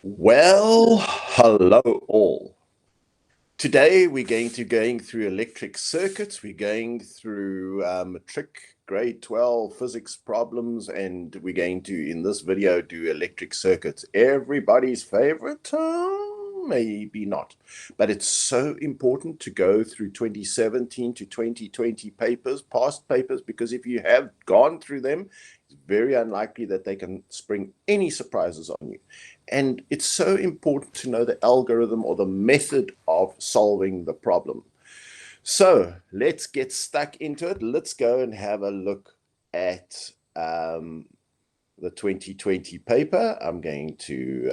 Well, hello all. Today we're going through electric circuits. We're going through Matric grade 12 physics problems, and we're going to, in this video, do electric circuits. Everybody's favorite? Maybe not. But it's so important to go through 2017 to 2020 papers, past papers, because if you have gone through them, it's very unlikely that they can spring any surprises on you. And it's so important to know the algorithm or the method of solving the problem. So let's get stuck into it. Let's go and have a look at the 2020 paper. I'm going to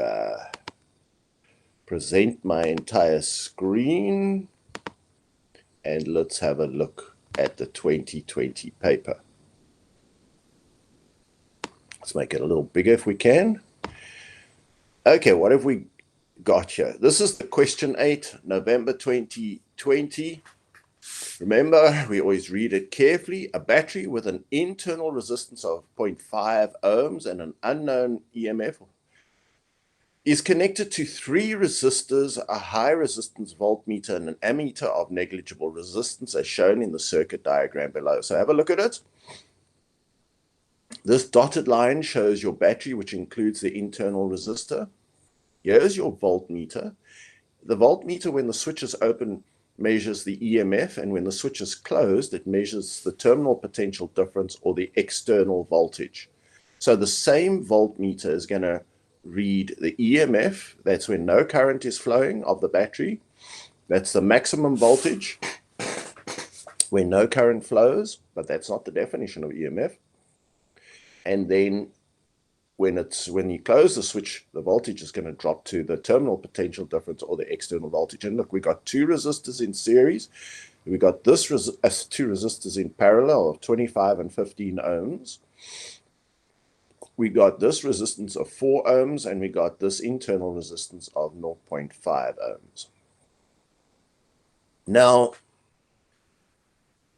present my entire screen, and let's have a look at the 2020 paper. Let's make it a little bigger if we can. Okay, what have we got here? This is the question 8, November 2020. Remember, we always read it carefully. A battery with an internal resistance of 0.5 ohms and an unknown EMF is connected to 3 resistors, a high resistance voltmeter, and an ammeter of negligible resistance, as shown in the circuit diagram below. So have a look at it. This dotted line shows your battery, which includes the internal resistor. Here's your voltmeter. The voltmeter, when the switch is open, measures the EMF, and when the switch is closed, it measures the terminal potential difference or the external voltage. So the same voltmeter is going to read the EMF, that's when no current is flowing of the battery. That's the maximum voltage when no current flows, but that's not the definition of EMF. And then when you close the switch, the voltage is going to drop to the terminal potential difference or the external voltage. And look, we got 2 resistors in series. We got this 2 resistors in parallel of 25 and 15 ohms. We got this resistance of 4 ohms, and we got this internal resistance of 0.5 ohms. Now,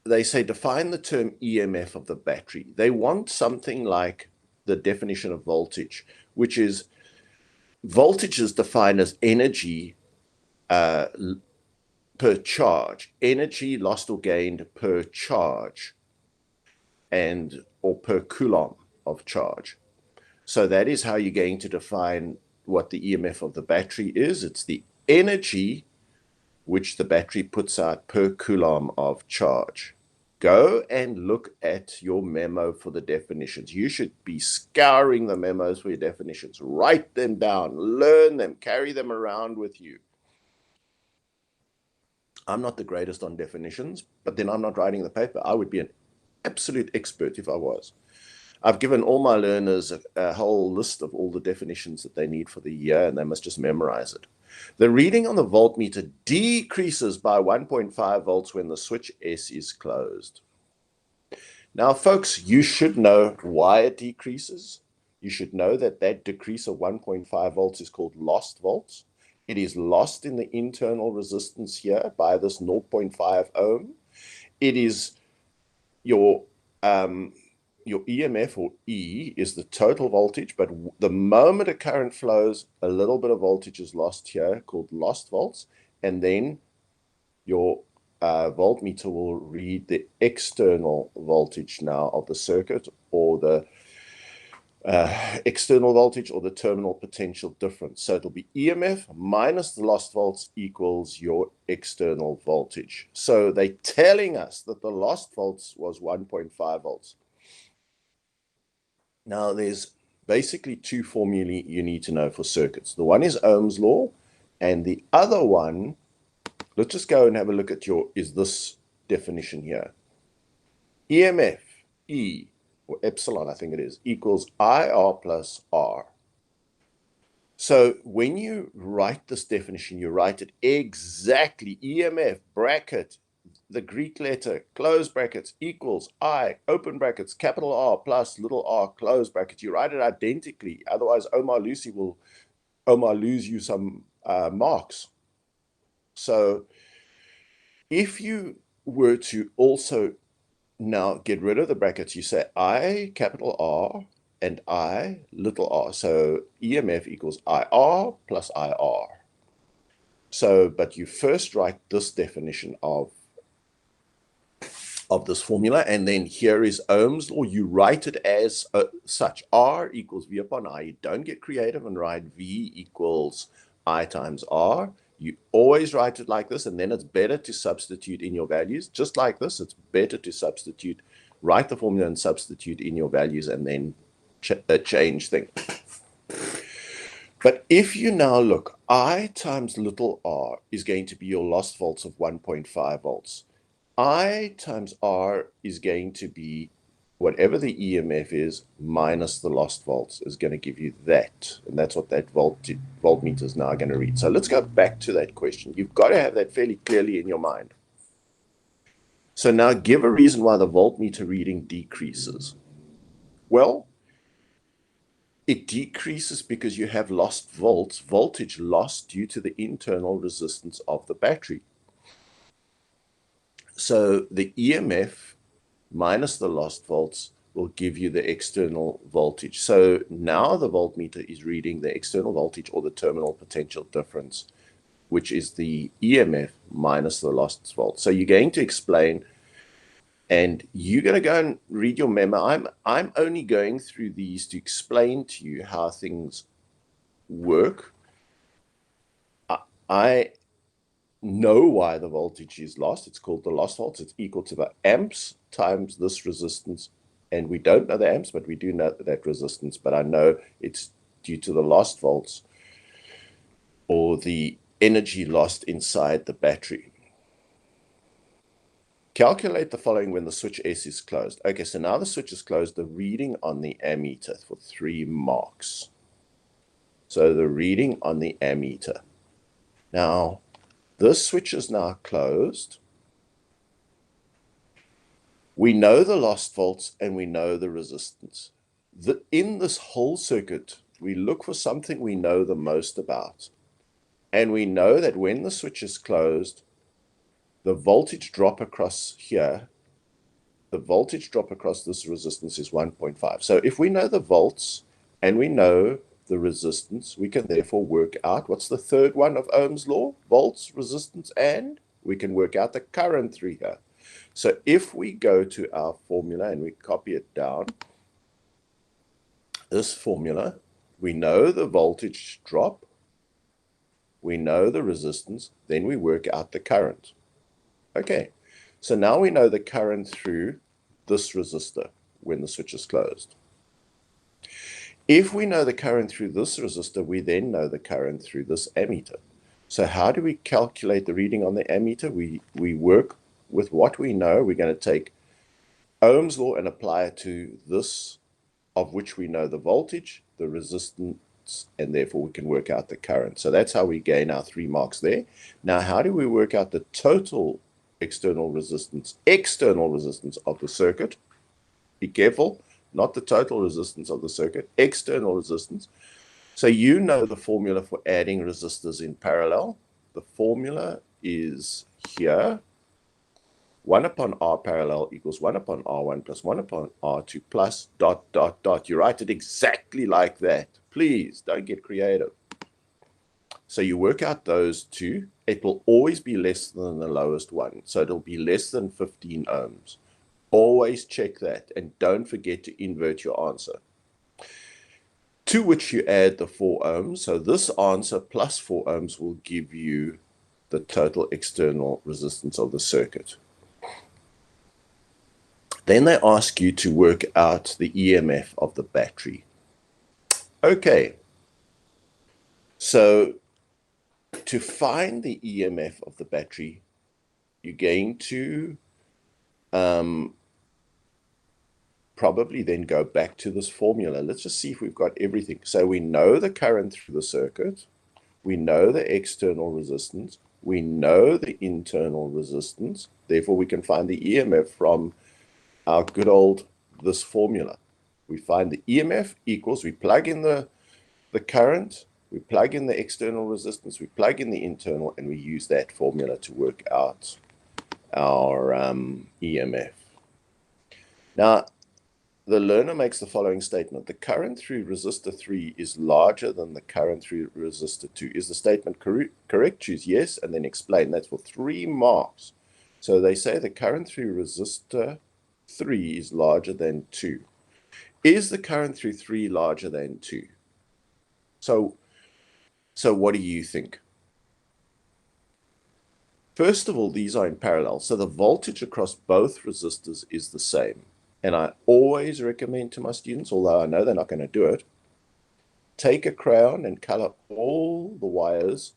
they say define the term EMF of the battery. They want something like the definition of voltage, which is voltage is defined as energy per charge, energy lost or gained per charge, or per coulomb of charge. So that is how you're going to define what the EMF of the battery is. It's the energy which the battery puts out per coulomb of charge. Go and look at your memo for the definitions. You should be scouring the memos for your definitions. Write them down, learn them, carry them around with you. I'm not the greatest on definitions, but then I'm not writing the paper. I would be an absolute expert if I was. I've given all my learners a whole list of all the definitions that they need for the year, and they must just memorize it. The reading on the voltmeter decreases by 1.5 volts when the switch S is closed. Now, folks, you should know why it decreases. You should know that that decrease of 1.5 volts is called lost volts. It is lost in the internal resistance here by this 0.5 ohm. It is your EMF, or E, is the total voltage, but the moment a current flows, a little bit of voltage is lost here, called lost volts, and then your voltmeter will read the external voltage now of the circuit, or the external voltage, or the terminal potential difference. So it'll be EMF minus the lost volts equals your external voltage. So they're telling us that the lost volts was 1.5 volts. Now, there's basically 2 formulae you need to know for circuits. The one is Ohm's law, and the other one, let's just go and have a look at is this definition here. EMF, E, or epsilon, I think it is, equals IR plus R. So when you write this definition, you write it exactly. EMF, bracket, the Greek letter, close brackets, equals I, open brackets, capital R plus little r, close brackets. You write it identically. Otherwise, Omar Lucy will lose you some marks. So if you were to also now get rid of the brackets, you say I, capital R, and I little r. So EMF equals IR plus IR. So, but you first write this definition of this formula, and then here is Ohm's law. You write it as such. R equals V upon I. You don't get creative and write V equals I times R. You always write it like this, and then it's better to substitute in your values. Just like this, it's better to substitute, write the formula and substitute in your values, and then change things. But if you now look, I times little r is going to be your lost volts of 1.5 volts. I times R is going to be whatever the EMF is minus the lost volts is going to give you that. And that's what that voltmeter is now going to read. So let's go back to that question. You've got to have that fairly clearly in your mind. So now give a reason why the voltmeter reading decreases. Well, it decreases because you have lost voltage lost due to the internal resistance of the battery. So the EMF minus the lost volts will give you the external voltage. So now the voltmeter is reading the external voltage or the terminal potential difference, which is the EMF minus the lost volts. So you're going to explain, and you're going to go and read your memo. I'm only going through these to explain to you how things work. I know why the voltage is lost. It's called the lost volts. It's equal to the amps times this resistance. And we don't know the amps, but we do know that resistance. But I know it's due to the lost volts or the energy lost inside the battery. Calculate the following when the switch S is closed. Okay, so now the switch is closed, the reading on the ammeter for 3 marks. So the reading on the ammeter. Now, this switch is now closed. We know the lost volts and we know the resistance. In this whole circuit, we look for something we know the most about. And we know that when the switch is closed, the voltage drop across here, the voltage drop across this resistance is 1.5. So if we know the volts and we know the resistance, we can therefore work out what's the third one of Ohm's law? Volts, resistance, and we can work out the current through here. So if we go to our formula and we copy it down, this formula, we know the voltage drop, we know the resistance, then we work out the current. Okay, so now we know the current through this resistor when the switch is closed. If we know the current through this resistor, we then know the current through this ammeter. So how do we calculate the reading on the ammeter? We work with what we know. We're going to take Ohm's law and apply it to this, of which we know the voltage, the resistance, and therefore we can work out the current. So that's how we gain our 3 marks there. Now, how do we work out the total external resistance of the circuit? Be careful. Not the total resistance of the circuit, external resistance. So you know the formula for adding resistors in parallel. The formula is here. 1 upon R parallel equals 1 upon R1 plus 1 upon R2 plus ... You write it exactly like that. Please don't get creative. So you work out those two. It will always be less than the lowest one. So it'll be less than 15 ohms. Always check that, and don't forget to invert your answer. To which you add the 4 ohms. So this answer plus 4 ohms will give you the total external resistance of the circuit. Then they ask you to work out the EMF of the battery. Okay. So to find the EMF of the battery, you're going to probably then go back to this formula. Let's just see if we've got everything. So we know the current through the circuit. We know the external resistance. We know the internal resistance. Therefore, we can find the EMF from our good old, this formula. We find the EMF equals, we plug in the current, we plug in the external resistance, we plug in the internal, and we use that formula to work out our EMF. Now, the learner makes the following statement. The current through resistor 3 is larger than the current through resistor 2. Is the statement correct? Choose yes, and then explain. That's for 3 marks. So they say the current through resistor 3 is larger than 2. Is the current through 3 larger than 2? So what do you think? First of all, these are in parallel. So the voltage across both resistors is the same. And I always recommend to my students, although I know they're not going to do it, take a crayon and color all the wires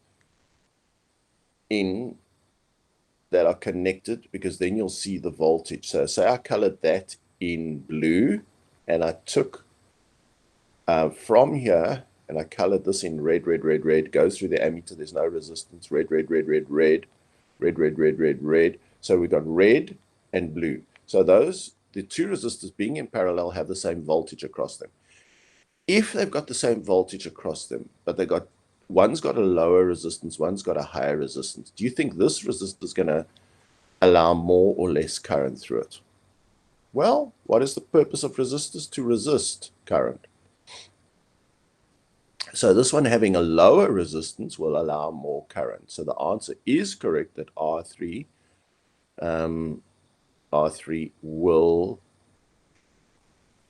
in that are connected, because then you'll see the voltage. So say I colored that in blue, and I took from here, and I colored this in red, red, red, red, goes through the ammeter, there's no resistance, red, red, red, red, red, red, red, red, red, red. So we've got red and blue. So the two resistors being in parallel have the same voltage across them. If they've got the same voltage across them, but one's got a lower resistance, one's got a higher resistance, do you think this resistor is going to allow more or less current through it? Well, what is the purpose of resistors? To resist current. So this one having a lower resistance will allow more current. So the answer is correct that R3 will,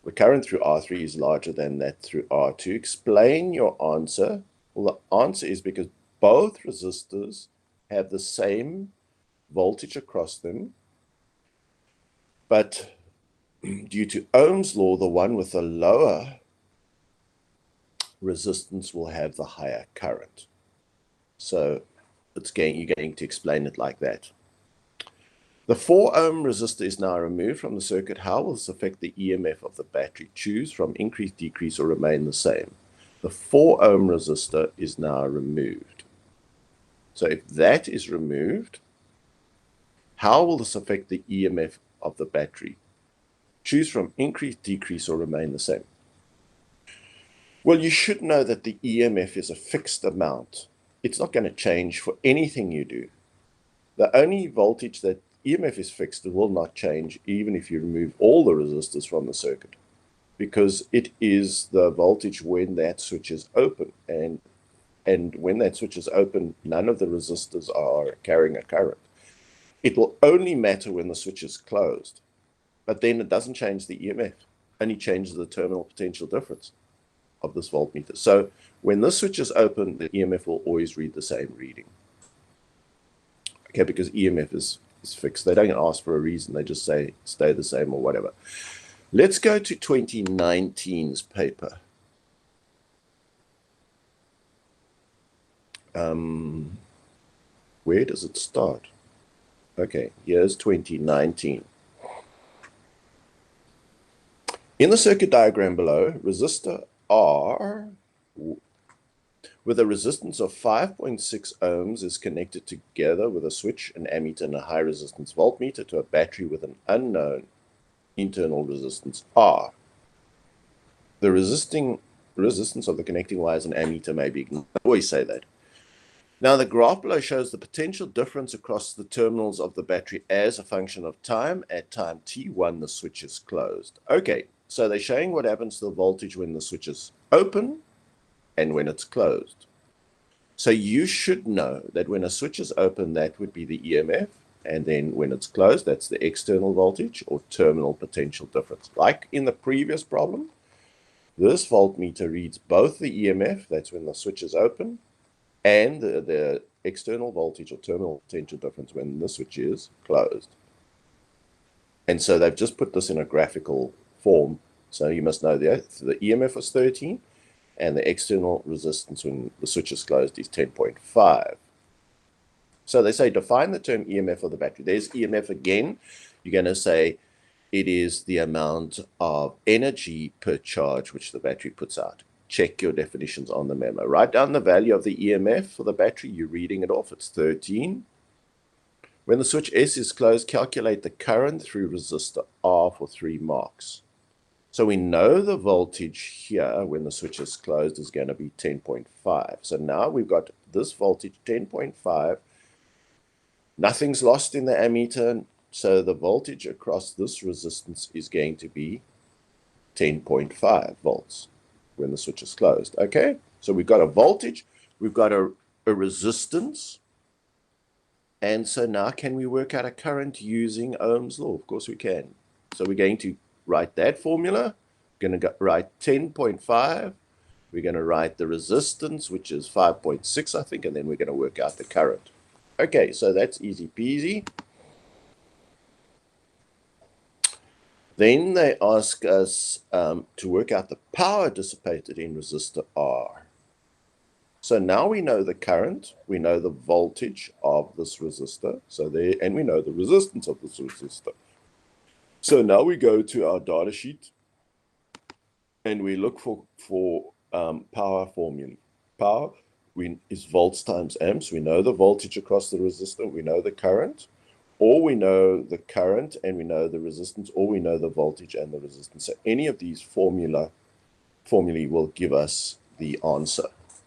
the current through R3 is larger than that through R2. Explain your answer. Well, the answer is because both resistors have the same voltage across them, but due to Ohm's law, the one with the lower resistance will have the higher current. So you're going to explain it like that. The 4 ohm resistor is now removed from the circuit. How will this affect the EMF of the battery? Choose from increase, decrease, or remain the same. The 4 ohm resistor is now removed. So if that is removed, how will this affect the EMF of the battery? Choose from increase, decrease, or remain the same. Well, you should know that the EMF is a fixed amount. It's not going to change for anything you do. The only voltage that EMF is fixed, it will not change even if you remove all the resistors from the circuit, because it is the voltage when that switch is open. And when that switch is open, none of the resistors are carrying a current. It will only matter when the switch is closed. But then it doesn't change the EMF, only changes the terminal potential difference of this voltmeter. So when this switch is open, the EMF will always read the same reading. Okay, because EMF is fixed. They don't ask for a reason. They just say stay the same or whatever. Let's go to 2019's paper. Where does it start? Okay, here's 2019. In the circuit diagram below, resistor R with a resistance of 5.6 ohms is connected together with a switch, an ammeter, and a high resistance voltmeter to a battery with an unknown internal resistance R. The resistance of the connecting wires and ammeter may be ignored. I always say that. Now, the graph below shows the potential difference across the terminals of the battery as a function of time. At time t1, the switch is closed. Okay, so they're showing what happens to the voltage when the switch is open and when it's closed. So you should know that when a switch is open, that would be the EMF, and then when it's closed, that's the external voltage or terminal potential difference. Like in the previous problem, this voltmeter reads both the EMF, that's when the switch is open, and the external voltage or terminal potential difference when the switch is closed. And so they've just put this in a graphical form. So you must know the EMF was 13, and the external resistance when the switch is closed is 10.5. So they say define the term EMF of the battery. There's EMF again. You're going to say it is the amount of energy per charge which the battery puts out. Check your definitions on the memo. Write down the value of the EMF for the battery. You're reading it off. It's 13. When the switch S is closed, calculate the current through resistor R for 3 marks. So we know the voltage here when the switch is closed is going to be 10.5. So now we've got this voltage, 10.5. Nothing's lost in the ammeter. So the voltage across this resistance is going to be 10.5 volts when the switch is closed. Okay, so we've got a voltage, we've got a resistance, and so now can we work out a current using Ohm's law? Of course we can. So we're going to write that formula. We're going to write 10.5. We're going to write the resistance, which is 5.6, I think, and then we're going to work out the current. Okay, so that's easy peasy. Then they ask us to work out the power dissipated in resistor R. So now we know the current, we know the voltage of this resistor, and we know the resistance of this resistor. So now we go to our data sheet and we look for power formula. Power is volts times amps. We know the voltage across the resistor, we know the current, or we know the current and we know the resistance, or we know the voltage and the resistance. So any of these formulae will give us the answer.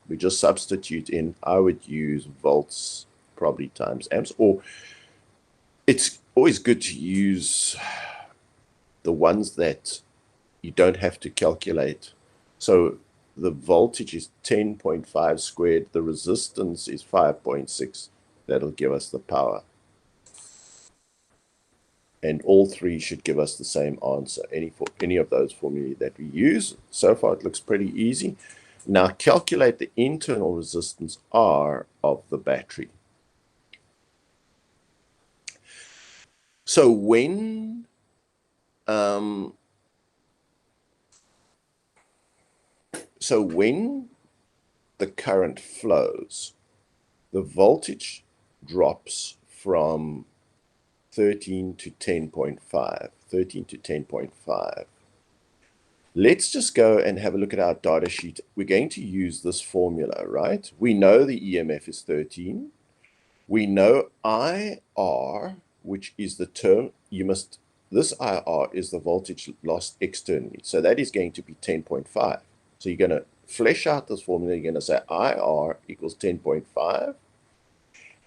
We just substitute in. I would use volts probably times amps, or it's always good to use the ones that you don't have to calculate. So the voltage is 10.5 squared, the resistance is 5.6. That'll give us the power. And all three should give us the same answer, any of those formulae that we use. So far it looks pretty easy. Now calculate the internal resistance R of the battery. So when the current flows, the voltage drops from 13 to 10.5, 13 to 10.5. Let's just go and have a look at our data sheet. We're going to use this formula, right? We know the EMF is 13. We know IR, which is the term, this IR is the voltage lost externally. So that is going to be 10.5. So you're going to flesh out this formula. You're going to say IR equals 10.5.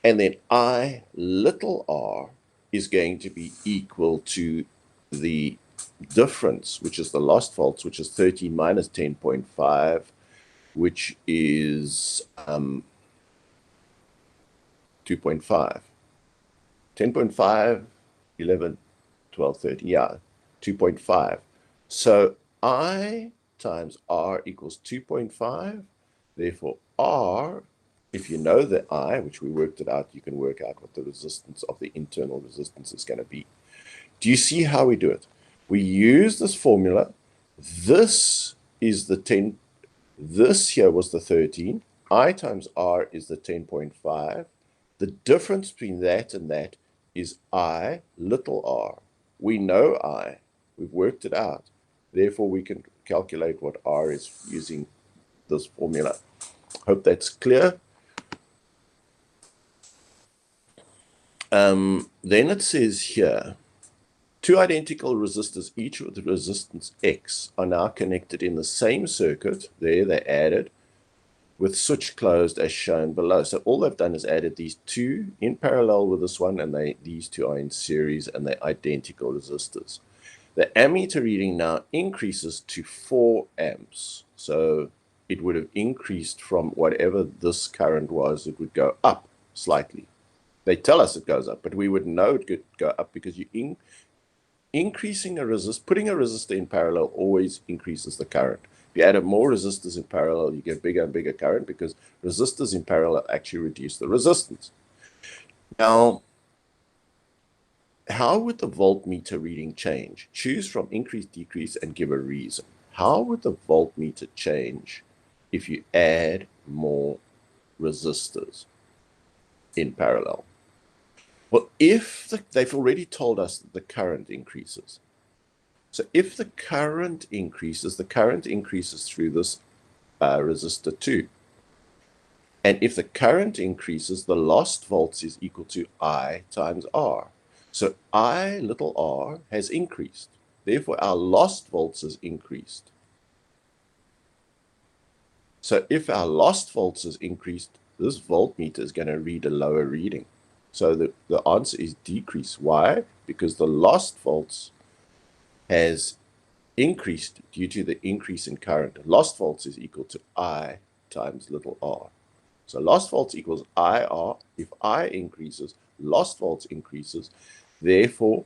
And then I little r is going to be equal to the difference, which is the lost volts, which is 13 minus 10.5, which is 2.5. 10.5, 11, 12, 13, yeah, 2.5. So I times R equals 2.5. Therefore, R, if you know the I, which we worked it out, you can work out what the resistance of the internal resistance is going to be. Do you see how we do it? We use this formula. This is the 10. This here was the 13. I times R is the 10.5. The difference between that and that is I little r. We know I. We've worked it out. Therefore, we can calculate what R is using this formula. Hope that's clear. Then it says here, two identical resistors, each with resistance X, are now connected in the same circuit. There, they added, with switch closed as shown below. So all they've done is added these two in parallel with this one, and these two are in series, and they're identical resistors. The ammeter reading now increases to 4 amps. So it would have increased from whatever this current was, it would go up slightly. They tell us it goes up, but we would know it could go up because you increasing a resistor, putting a resistor in parallel always increases the current. If you add more resistors in parallel, you get bigger and bigger current because resistors in parallel actually reduce the resistance. Now, how would the voltmeter reading change? Choose from increase, decrease, and give a reason. How would the voltmeter change if you add more resistors in parallel? Well, if they've already told us that the current increases. So if the current increases through this resistor too. And if the current increases, the lost volts is equal to I times R. So I little r has increased. Therefore, our lost volts has increased. So if our lost volts has increased, this voltmeter is going to read a lower reading. So the answer is decrease. Why? Because the lost volts has increased due to the increase in current. Lost volts is equal to I times little r. So lost volts equals IR. If I increases, lost volts increases. Therefore,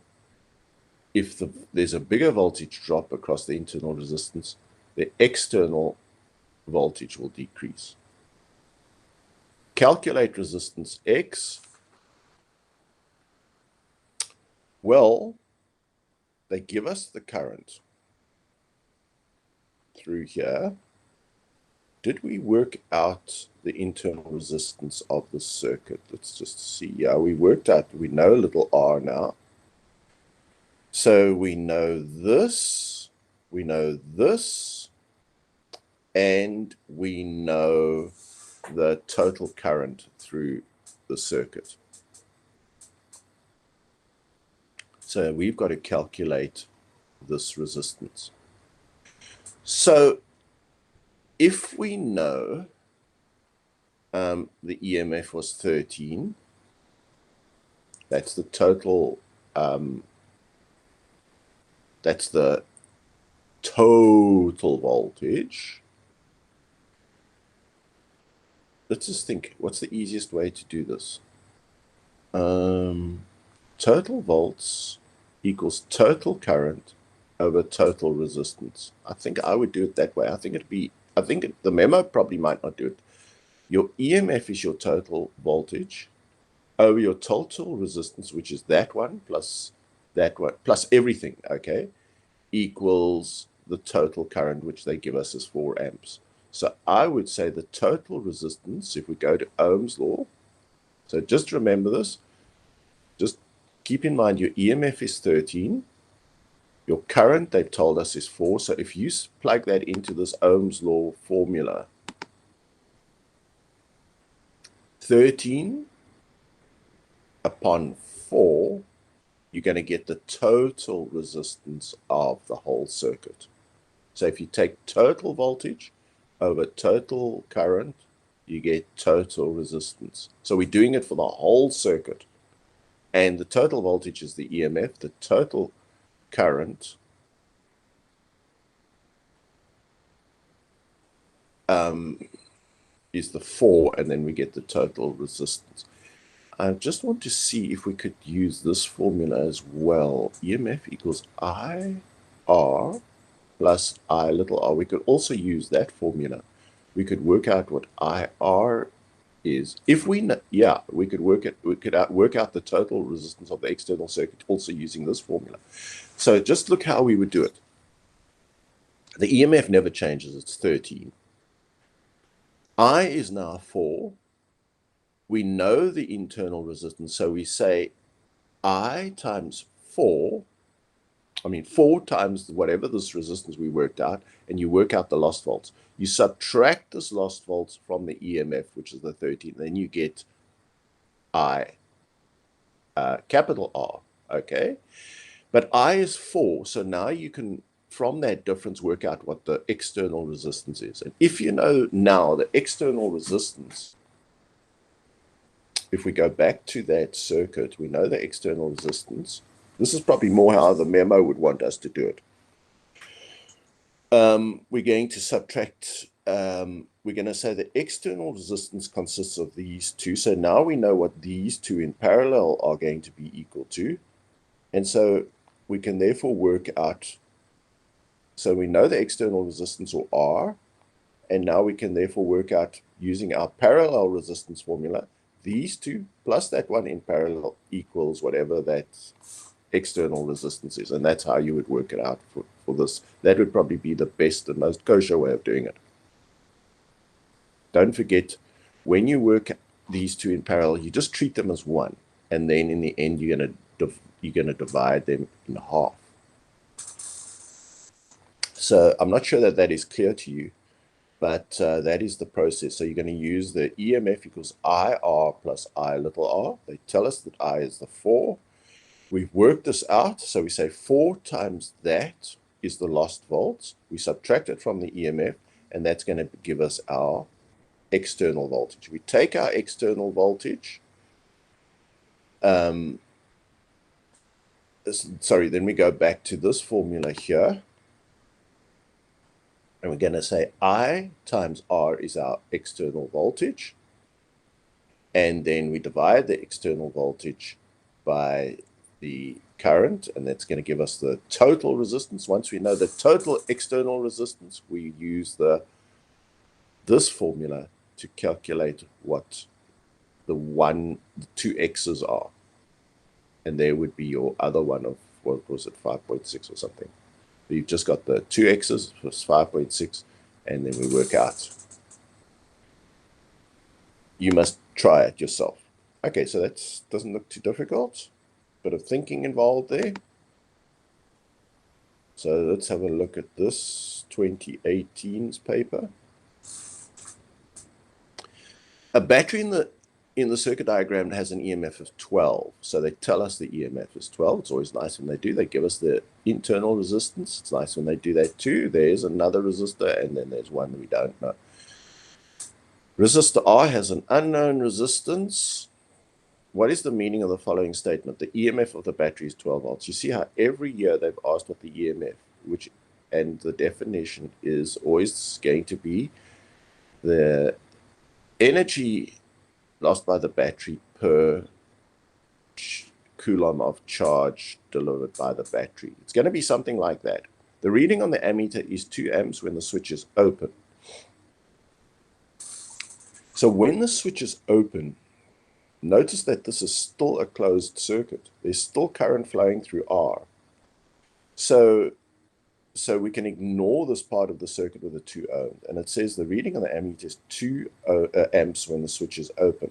if there's a bigger voltage drop across the internal resistance, the external voltage will decrease. Calculate resistance X. Well, they give us the current through here. Did we work out the internal resistance of the circuit? Let's just see. Yeah, we worked out, we know little r now. So we know this, and we know the total current through the circuit. So we've got to calculate this resistance. So if we know the EMF was 13, that's the total, that's the total voltage. Let's just think, what's the easiest way to do this? Total volts equals total current over total resistance. I think I would do it that way. I think the memo probably might not do it. Your EMF is your total voltage over your total resistance, which is that one plus everything, okay, equals the total current, which they give us as 4 amps. So I would say the total resistance, if we go to Ohm's law, so just remember this, just keep in mind your EMF is 13, your current, they've told us, is 4. So if you plug that into this Ohm's law formula, 13 upon 4, you're going to get the total resistance of the whole circuit. So if you take total voltage over total current, you get total resistance. So we're doing it for the whole circuit. And the total voltage is the EMF, the total current is the 4, and then we get the total resistance. I just want to see if we could use this formula as well. EMF equals IR plus I little r. We could also use that formula. We could work out what IR is. If we know, yeah, we could work out the total resistance of the external circuit also using this formula. So just look how we would do it. The EMF never changes, it's 13. I is now 4. We know the internal resistance, so we say I times 4, 4 times whatever this resistance we worked out, and you work out the lost volts. You subtract this lost volts from the EMF, which is the 13, then you get I, capital R, okay? But I is 4, so now you can, from that difference, work out what the external resistance is. And if you know now the external resistance, if we go back to that circuit, we know the external resistance. This is probably more how the memo would want us to do it. We're going to subtract, we're going to say the external resistance consists of these two. So now we know what these two in parallel are going to be equal to. And so we can therefore work out, so we know the external resistance, or R, and now we can therefore work out using our parallel resistance formula, these two plus that one in parallel equals whatever that external resistance is. And that's how you would work it out for this. That would probably be the best and most kosher way of doing it. Don't forget, when you work these two in parallel, you just treat them as one. And then in the end, you're going to divide them in half. So I'm not sure that that is clear to you, but that is the process. So you're going to use the EMF equals IR plus I little r. They tell us that I is the 4. We've worked this out. So we say 4 times that is the lost volts. We subtract it from the EMF, and that's going to give us our external voltage. We take our external voltage. Sorry, then we go back to this formula here. And we're going to say I times R is our external voltage. And then we divide the external voltage by the current, and that's going to give us the total resistance. Once we know the total external resistance, we use this formula to calculate what the two x's are. And there would be your other one of, what was it, 5.6 or something. You've just got the two x's plus 5.6, and then we work out. You must try it yourself. Okay, so that doesn't look too difficult. Bit of thinking involved there. So let's have a look at this 2018's paper. A battery in the circuit diagram has an EMF of 12. So they tell us the EMF is 12. It's always nice when they do. They give us the internal resistance. It's nice when they do that too. There's another resistor, and then there's one we don't know. Resistor R has an unknown resistance. What is the meaning of the following statement? The EMF of the battery is 12 volts. You see how every year they've asked what the EMF, and the definition is always going to be the energy lost by the battery per coulomb of charge delivered by the battery. It's going to be something like that. The reading on the ammeter is 2 amps when the switch is open. So when the switch is open, notice that this is still a closed circuit. There's still current flowing through R. So we can ignore this part of the circuit with the 2 ohms. And it says the reading on the ammeter is 2 amps when the switch is open.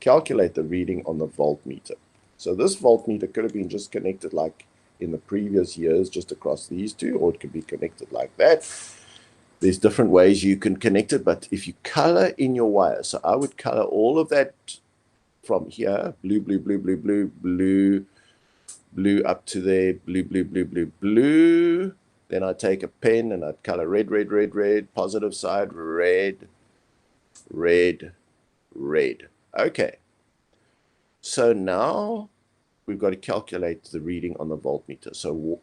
Calculate the reading on the voltmeter. So this voltmeter could have been just connected like in the previous years, just across these two, or it could be connected like that. There's different ways you can connect it, but if you color in your wire, so I would color all of that from here, blue, blue, blue, blue, blue, blue, blue up to there, blue, blue, blue, blue, blue. Then I'd take a pen and I'd color red, red, red, red, positive side, red, red, red. Okay. So now we've got to calculate the reading on the voltmeter. So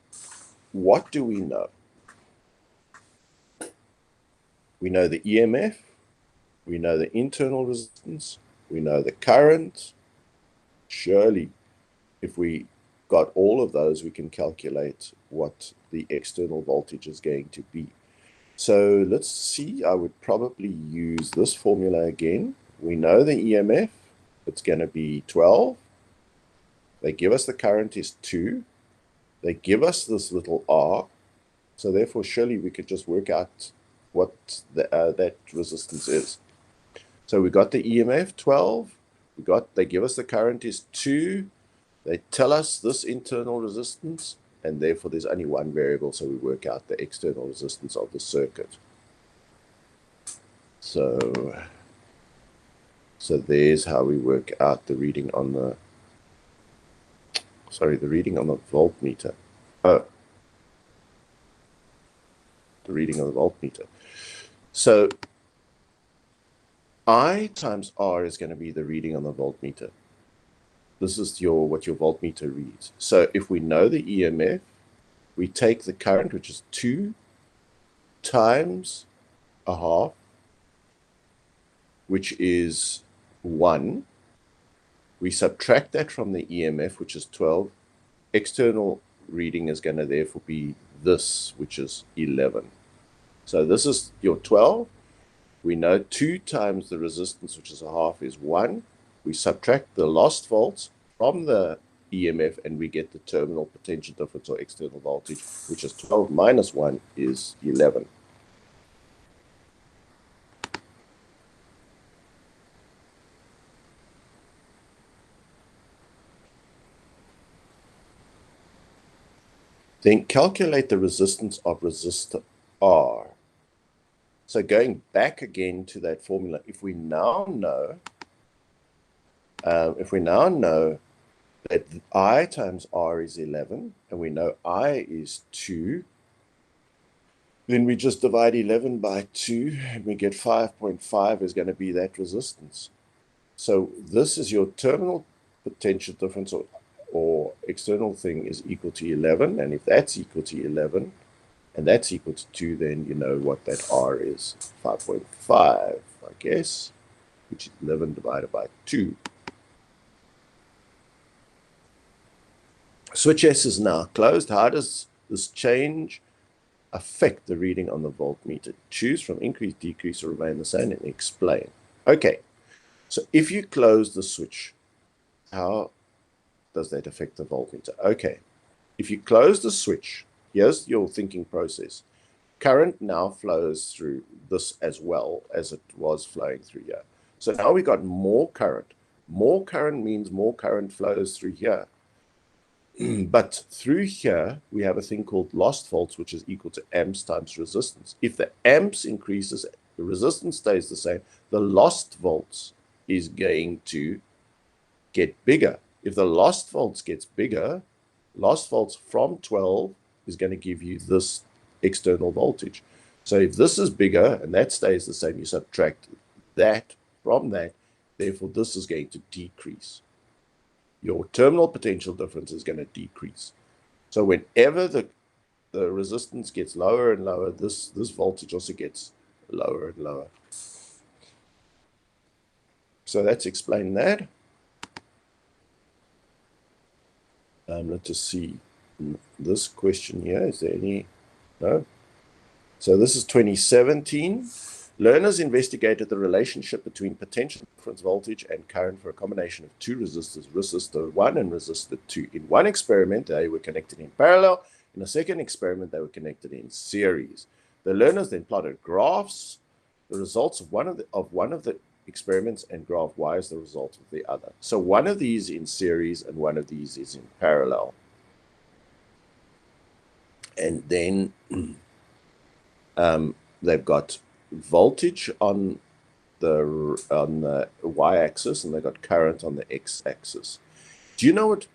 what do we know? We know the EMF, we know the internal resistance, we know the current. Surely, if we got all of those, we can calculate what the external voltage is going to be. So let's see, I would probably use this formula again. We know the EMF, it's going to be 12. They give us the current is 2. They give us this little R. So therefore, surely we could just work out what that resistance is. So we got the EMF 12. They give us the current is 2. They tell us this internal resistance, and therefore there's only one variable, so we work out the external resistance of the circuit. So there's how we work out the reading on the voltmeter. Oh, the reading on the voltmeter. So I times R is going to be the reading on the voltmeter. This is what your voltmeter reads. So if we know the EMF, we take the current, which is 2 times a half, which is 1. We subtract that from the EMF, which is 12. External reading is going to therefore be this, which is 11. So this is your 12. We know 2 times the resistance, which is a half, is 1. We subtract the lost volts from the EMF, and we get the terminal potential difference or external voltage, which is 12 minus 1 is 11. Then calculate the resistance of resistor R. So going back again to that formula, if we now know that I times R is 11, and we know I is 2, then we just divide 11 by 2, and we get 5.5 is going to be that resistance. So this is your terminal potential difference, or external thing is equal to 11, and if that's equal to 11, and that's equal to 2, then you know what that R is, 5.5, I guess, which is 11 divided by 2. Switch S is now closed. How does this change affect the reading on the voltmeter? Choose from increase, decrease, or remain the same, and explain. Okay, so if you close the switch, how does that affect the voltmeter? Okay, if you close the switch, here's your thinking process. Current now flows through this as well as it was flowing through here. So now we got more current. More current means more current flows through here. But through here, we have a thing called lost volts, which is equal to amps times resistance. If the amps increases, the resistance stays the same, the lost volts is going to get bigger. If the lost volts gets bigger, lost volts from 12 is going to give you this external voltage. So if this is bigger and that stays the same, you subtract that from that, therefore this is going to decrease. Your terminal potential difference is going to decrease. So whenever the resistance gets lower and lower, this voltage also gets lower and lower. So let's explain that. Let's just see this question here. Is there any? No. So this is 2017. Learners investigated the relationship between potential difference voltage and current for a combination of two resistors, resistor 1 and resistor 2. In one experiment, they were connected in parallel. In a second experiment, they were connected in series. The learners then plotted graphs, the results of one of the experiments, and graph Y is the result of the other. So one of these in series and one of these is in parallel. And then they've got voltage on the y-axis, and they've got current on the x-axis. Do you know what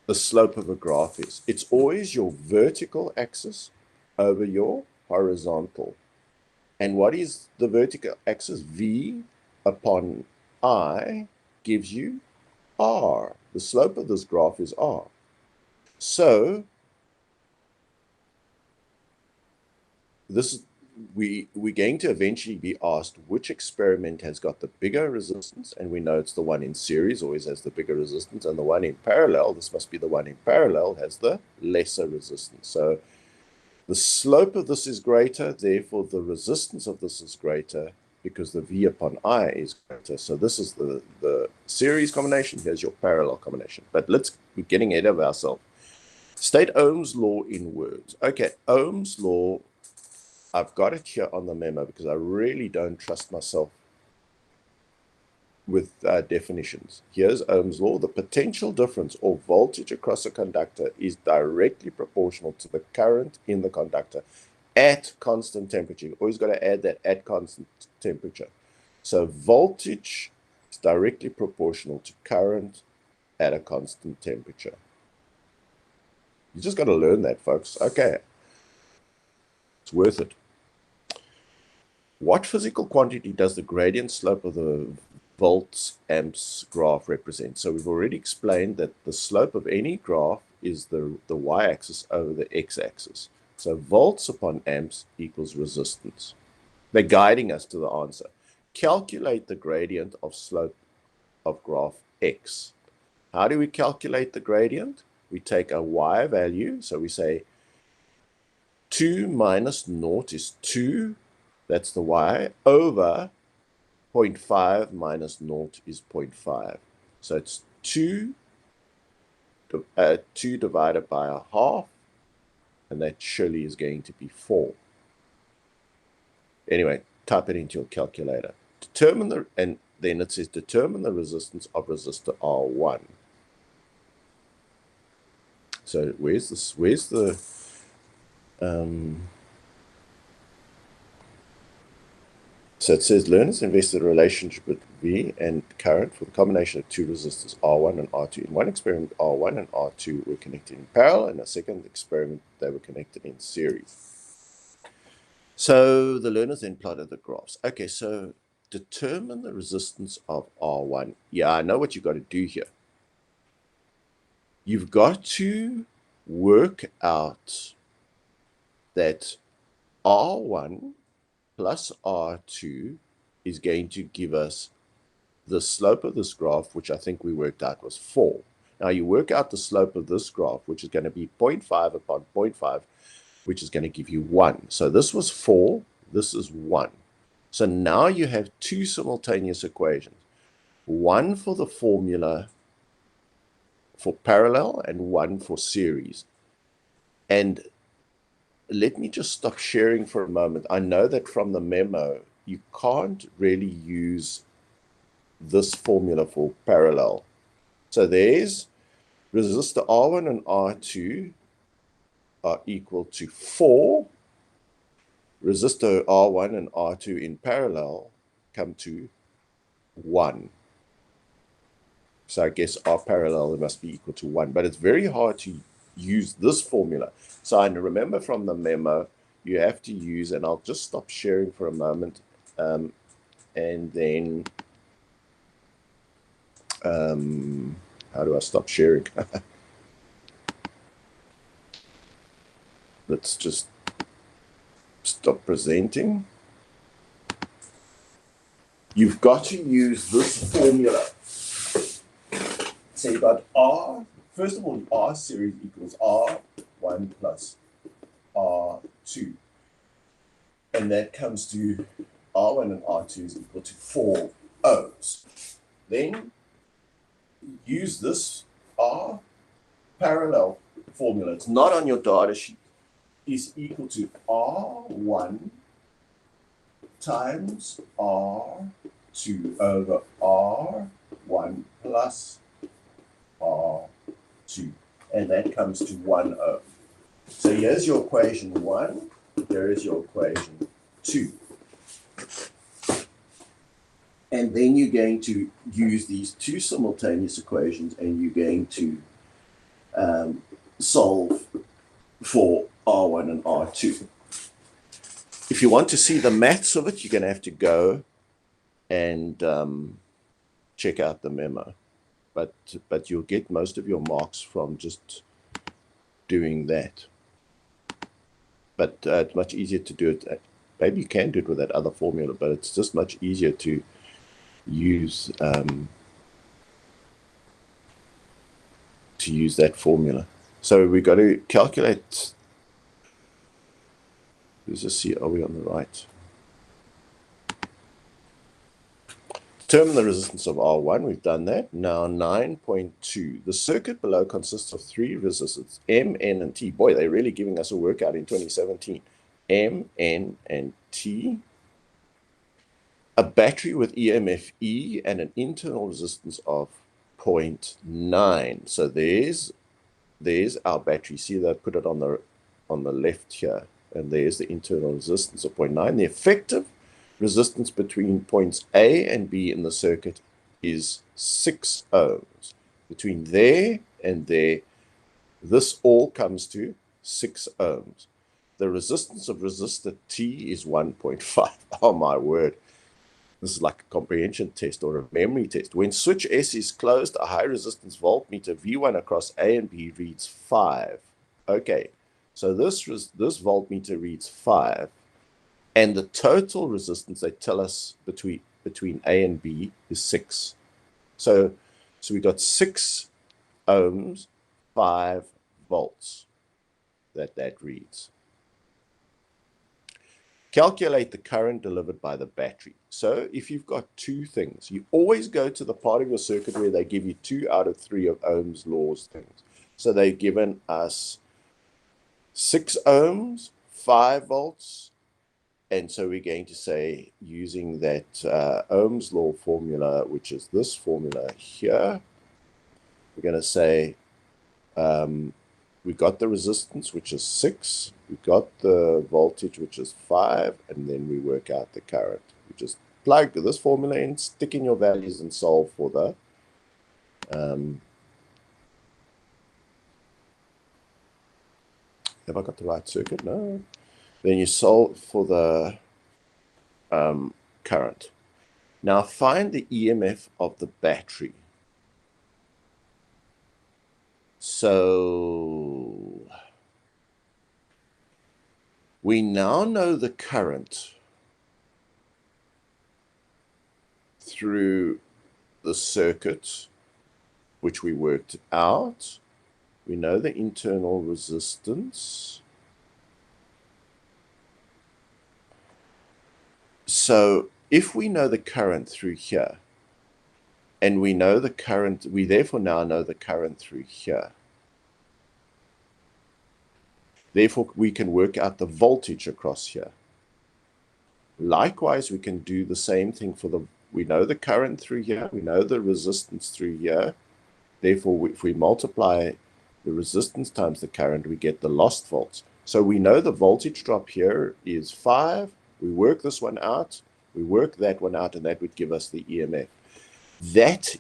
the slope of a graph is? It's always your vertical axis over your horizontal. And what is the vertical axis? V upon I gives you R. The slope of this graph is R. So we're going to eventually be asked which experiment has got the bigger resistance, and we know it's the one in series always has the bigger resistance, and the one in parallel, this must be the one in parallel, has the lesser resistance. So the slope of this is greater, therefore the resistance of this is greater because the V upon I is greater. So this is the series combination, here's your parallel combination. But we're getting ahead of ourselves. State Ohm's law in words. Okay, Ohm's law, I've got it here on the memo because I really don't trust myself with definitions. Here's Ohm's law. The potential difference or voltage across a conductor is directly proportional to the current in the conductor at constant temperature. You've always got to add that at constant temperature. So voltage is directly proportional to current at a constant temperature. You just got to learn that, folks. Okay. It's worth it. What physical quantity does the gradient slope of the volts amps graph represent? So we've already explained that the slope of any graph is the y-axis over the x-axis. So volts upon amps equals resistance. They're guiding us to the answer. Calculate the gradient of slope of graph x. How do we calculate the gradient? We take a y value, so we say 2 minus 0 is 2, that's the y, over 0.5 minus 0 is 0.5. So it's 2 divided by a half, and that surely is going to be 4. Anyway, type it into your calculator. And then it says determine the resistance of resistor R1. So where's the so it says learners invested a relationship with V and current for the combination of two resistors R1 and R2. In one experiment, R1 and R2 were connected in parallel. In a second experiment, they were connected in series. So the learners then plotted the graphs. Okay, so determine the resistance of R1. Yeah, I know what you've got to do here. You've got to work out that R1 plus R2 is going to give us the slope of this graph, which I think we worked out was 4. Now you work out the slope of this graph, which is going to be 0.5 upon 0.5, which is going to give you 1. So this was 4, this is 1. So now you have two simultaneous equations, one for the formula for parallel and one for series. And let me just stop sharing for a moment. I know that from the memo, you can't really use this formula for parallel. So there's resistor R1 and R2 are equal to 4. Resistor R1 and R2 in parallel come to 1. So I guess R parallel must be equal to 1. But it's very hard to use this formula. So I remember from the memo, you have to use, and I'll just stop sharing for a moment, and then, how do I stop sharing? Let's just stop presenting. You've got to use this formula. So you've got R, first of all, R series equals R1 plus R2. And that comes to R1 and R2 is equal to 4 ohms. Then use this R parallel formula. It's not on your data sheet. Is equal to R1 times R2 over R1 plus R2. And that comes to 1 ohm. So here's your equation 1. There is your equation 2. And then you're going to use these two simultaneous equations and you're going to solve for R1 and R2. If you want to see the maths of it, you're going to have to go and check out the memo. But you'll get most of your marks from just doing that. But it's much easier to do it. Maybe you can do it with that other formula, but it's just much easier to use that formula. So we've got to calculate. Let's just see, are we on the right? Determine the resistance of R1. We've done that. Now 9.2. The circuit below consists of 3 resistors, M, N, and T. Boy, they're really giving us a workout in 2017. M, N, and T. A battery with EMF E and an internal resistance of 0.9. So there's our battery. See that I put it on the left here. And there's the internal resistance of 0.9. The effective resistance between points A and B in the circuit is 6 ohms. Between there and there, this all comes to 6 ohms. The resistance of resistor T is 1.5. Oh my word. This is like a comprehension test or a memory test. When switch S is closed, a high resistance voltmeter V1 across A and B reads 5. Okay. So this voltmeter reads 5, and the total resistance they tell us between A and B is 6. So we got 6 ohms, 5 volts that reads. Calculate the current delivered by the battery. So if you've got two things, you always go to the part of your circuit where they give you 2 out of 3 of Ohm's laws things. So they've given us 6 ohms, 5 volts, and so we're going to say, using that Ohm's law formula, which is this formula here, we're going to say we got the resistance, which is 6, we got the voltage, which is 5, and then we work out the current. We just plug this formula in, stick in your values, and solve for the have I got the right circuit? No. Then you solve for the current. Now find the EMF of the battery. So We now know the current through the circuit, which we worked out. We know the internal resistance. So if we know the current through here, and we know the current, we therefore now know the current through here. Therefore, we can work out the voltage across here. Likewise, we can do the same thing for we know the current through here, we know the resistance through here. Therefore, if we multiply the resistance times the current, we get the lost volts. So we know the voltage drop here is 5. We work this one out, we work that one out, and that would give us the EMF. That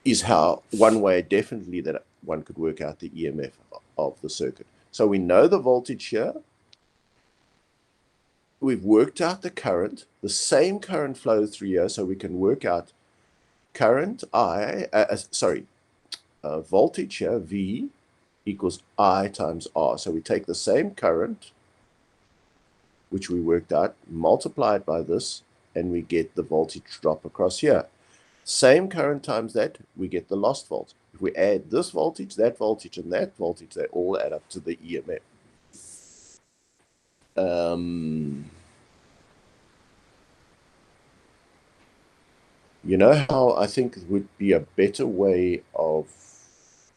is how, one way definitely that one could work out the EMF of the circuit. So we know the voltage here. We've worked out the current. The same current flows through here, so we can work out current voltage here, V, equals I times R. So we take the same current, which we worked out, multiply it by this, and we get the voltage drop across here. Same current times that, we get the lost volts. If we add this voltage, and that voltage, they all add up to the EMF. You know how I think it would be a better way of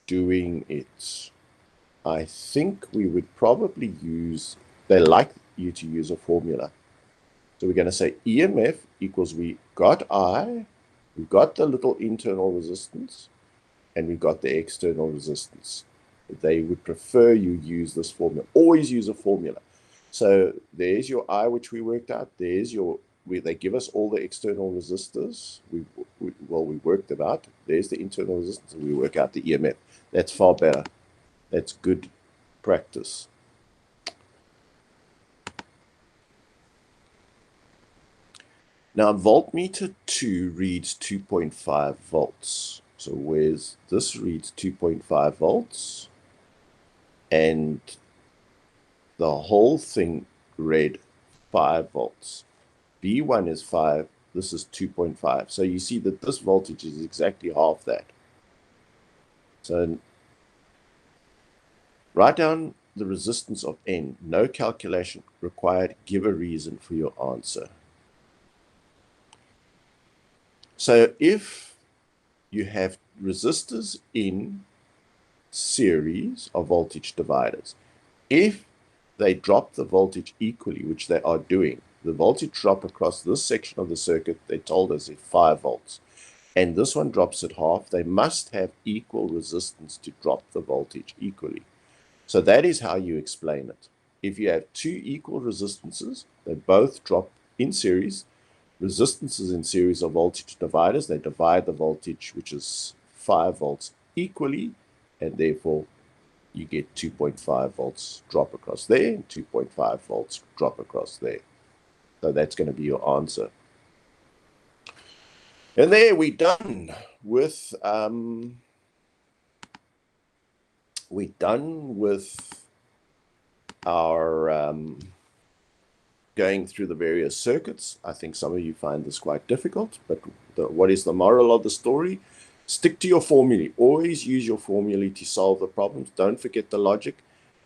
doing it? I think we would probably use, they like you to use a formula. So we're going to say EMF equals, we got I, we got the little internal resistance, and we got the external resistance. They would prefer you use this formula. Always use a formula. So there's your I, which we worked out. There's your, they give us all the external resistors. We worked them out. There's the internal resistance, and we work out the EMF. That's far better. That's good practice. Now, voltmeter 2 reads 2.5 volts. So where's this reads 2.5 volts, and the whole thing read 5 volts. B1 is 5, this is 2.5. So you see that this voltage is exactly half that. So write down the resistance of N. No calculation required. Give a reason for your answer. So if you have resistors in series of voltage dividers, if they drop the voltage equally, which they are doing, the voltage drop across this section of the circuit, they told us, is 5 volts. And this one drops at half. They must have equal resistance to drop the voltage equally. So that is how you explain it. If you have two equal resistances, they both drop in series. Resistances in series of voltage dividers, they divide the voltage, which is 5 volts, equally, and therefore you get 2.5 volts drop across there, and 2.5 volts drop across there. So that's going to be your answer. And there we're done with our going through the various circuits. I think some of you find this quite difficult, but what is the moral of the story? Stick to your formulae. Always use your formulae to solve the problems. Don't forget the logic.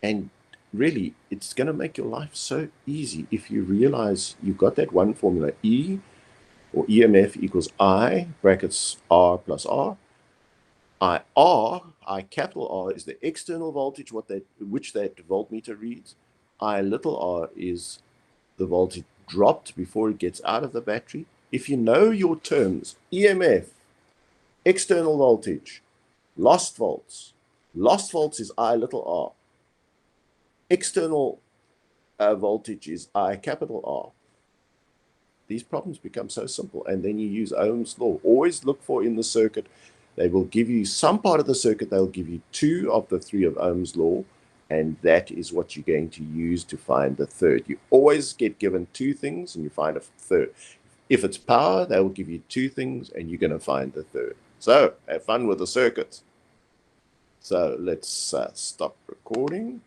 And really, it's going to make your life so easy if you realize you've got that one formula, E or EMF equals I, brackets R plus R. I capital R is the external voltage, which that voltmeter reads. I little r is the voltage dropped before it gets out of the battery. If you know your terms, EMF, external voltage, lost volts is I little r. External voltage is I capital R. These problems become so simple, and then you use Ohm's law. Always look for in the circuit, they will give you some part of the circuit, they'll give you 2 of the 3 of Ohm's law, and that is what you're going to use to find the third. You always get given 2 things, and you find a third. If it's power, they will give you 2 things, and you're going to find the third. So, have fun with the circuits. So, let's stop recording.